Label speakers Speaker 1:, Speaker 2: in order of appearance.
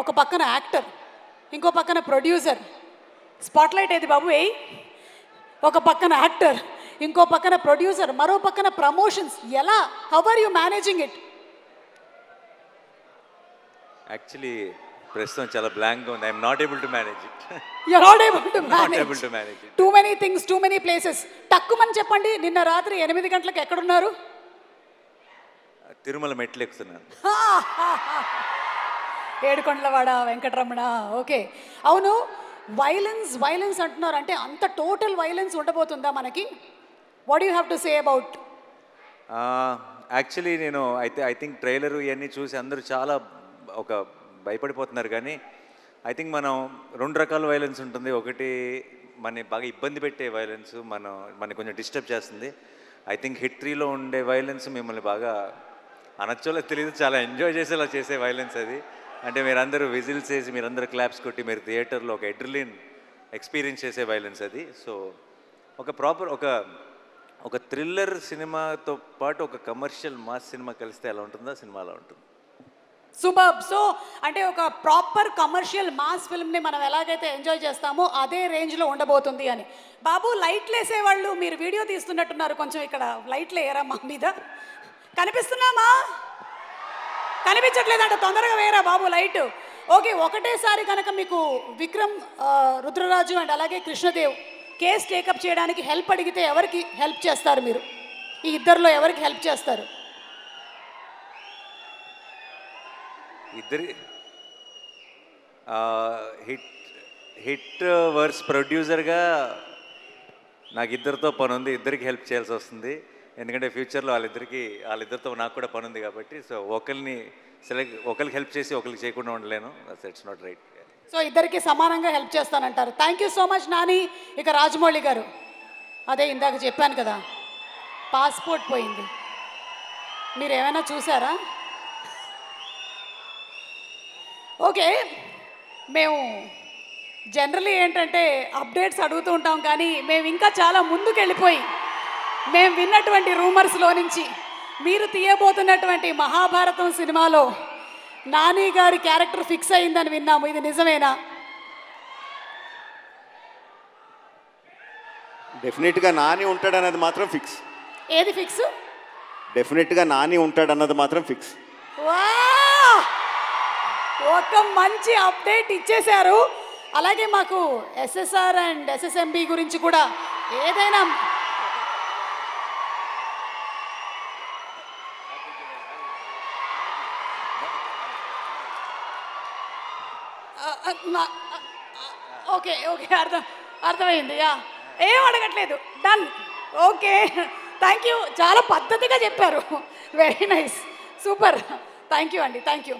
Speaker 1: ఒక పక్కన యాక్టర్, ఇంకో పక్కన ప్రొడ్యూసర్. స్పాట్లైట్ ఏది బాబు ఏయ్. ఒక పక్కన యాక్టర్, ఇంకో పక్కన ప్రొడ్యూసర్, మరో పక్కన ప్రమోషన్స్. ఎలా? How are you managing it?
Speaker 2: Actually ప్రస్తుతం చాలా బ్లాంక్గా ఉంది. I'm not able to manage it.
Speaker 1: You're not able to
Speaker 2: Not
Speaker 1: manage.
Speaker 2: able to manage it.
Speaker 1: Too many things, too many places. టక్కుమని చెప్పండి, నిన్న రాత్రి 8 గంటలకు ఎక్కడున్నారు?
Speaker 2: తిరుమల మెట్లు ఎక్కుతున్నాను.
Speaker 1: ఏడుకొండలవాడ వెంకటరమణ. ఓకే, అవును. వైలెన్స్ అంటున్నారు, అంటే అంత టోటల్ వైలెన్స్ ఉండబోతుందా మనకి? What you have to say about?
Speaker 2: Actually నేను ఐ థింక్ ట్రైలర్ ఇవన్నీ చూసి అందరూ చాలా భయపడిపోతున్నారు. కానీ ఐ థింక్ మనం 2 రకాల వైలెన్స్ ఉంటుంది. ఒకటి మన బాగా ఇబ్బంది పెట్టే వైలెన్స్, మన కొంచెం డిస్టర్బ్ చేస్తుంది. ఐ థింక్ హిట్ 3లో ఉండే వైలెన్స్ మిమ్మల్ని బాగా అనొచ్చోలో తెలియదు, చాలా ఎంజాయ్ చేసేలా చేసే వైలెన్స్ అది. అంటే మీరందరూ విజిల్స్ వేసి, మీరందరూ క్లాప్స్ కొట్టి, మీరు థియేటర్లో ఒక ఎడ్రిలిన్ ఎక్స్పీరియన్స్ చేసే వైలెన్స్ అది. సో ఒక ప్రాపర్ ఒక థ్రిల్లర్ సినిమాతో పాటు ఒక కమర్షియల్ మాస్ సినిమా కలిస్తే ఎలా ఉంటుందో సినిమా అలా ఉంటుంది.
Speaker 1: సూపర్. సో అంటే ఒక ప్రాపర్ కమర్షియల్ మాస్ ఫిల్మ్ని మనం ఎలాగైతే ఎంజాయ్ చేస్తామో అదే రేంజ్లో ఉండబోతుంది అని. బాబు, లైట్లు వేసేవాళ్ళు మీరు వీడియో తీస్తున్నట్టున్నారు, కొంచెం ఇక్కడ లైట్లు వేయరా మా మీద? కనిపిస్తున్నామా? కనిపించట్లేదంట, తొందరగా వేయరా బాబు లైట్. ఓకే, ఒకటేసారి కనుక మీకు విక్రమ్, రుద్రరాజు అండ్ అలాగే కృష్ణదేవ్ కేసు టేకప్ చేయడానికి హెల్ప్ అడిగితే ఎవరికి హెల్ప్ చేస్తారు మీరు? ఈ ఇద్దరిలో ఎవరికి హెల్ప్ చేస్తారు?
Speaker 2: ఇద్దరి హిట్ వర్స్ ప్రొడ్యూసర్గా నాకు ఇద్దరితో పని ఉంది. ఇద్దరికి హెల్ప్ చేయాల్సి వస్తుంది, ఎందుకంటే ఫ్యూచర్లో వాళ్ళిద్దరితో నాకు కూడా పని ఉంది కాబట్టి. సో ఒకరికి హెల్ప్ చేసి ఒకరికి చేయకుండా ఉండలేను. It's not right.
Speaker 1: సో ఇద్దరికి సమానంగా హెల్ప్ చేస్తానంటారు. Thank you so much Nani. ఇక రాజమౌళి గారు, అదే ఇందాక చెప్పాను కదా, పాస్పోర్ట్ పోయింది, మీరు ఏమైనా చూసారా? ఓకే, మేము జనరలీ ఏంటంటే అప్డేట్స్ అడుగుతూ ఉంటాం, కానీ మేము ఇంకా చాలా ముందుకు వెళ్ళిపోయి మేము విన్నటువంటి రూమర్స్లో నుంచి మీరు తీయబోతున్నటువంటి మహాభారతం సినిమాలో నాని గారి క్యారెక్టర్ ఫిక్స్ అయిందని విన్నాము. ఇది నిజమేనా?
Speaker 3: డెఫినెట్గా నాని ఉంటాడన్నది మాత్రం ఫిక్స్.
Speaker 1: ఏది ఫిక్స్?
Speaker 3: డెఫినెట్గా నాని ఉంటాడన్నది మాత్రం ఫిక్స్.
Speaker 1: ఒక మంచి అప్డేట్ ఇచ్చేశారు. అలాగే మాకు ఎస్ఎస్ఆర్ అండ్ ఎస్ఎస్ఎంబి గురించి కూడా ఏదైనా ఓకే అర్థమైంది. ఏం అడగట్లేదు, డన్. Okay, thank you. చాలా పద్ధతిగా చెప్పారు. Very nice, super. Thank you అండి, థ్యాంక్ యూ.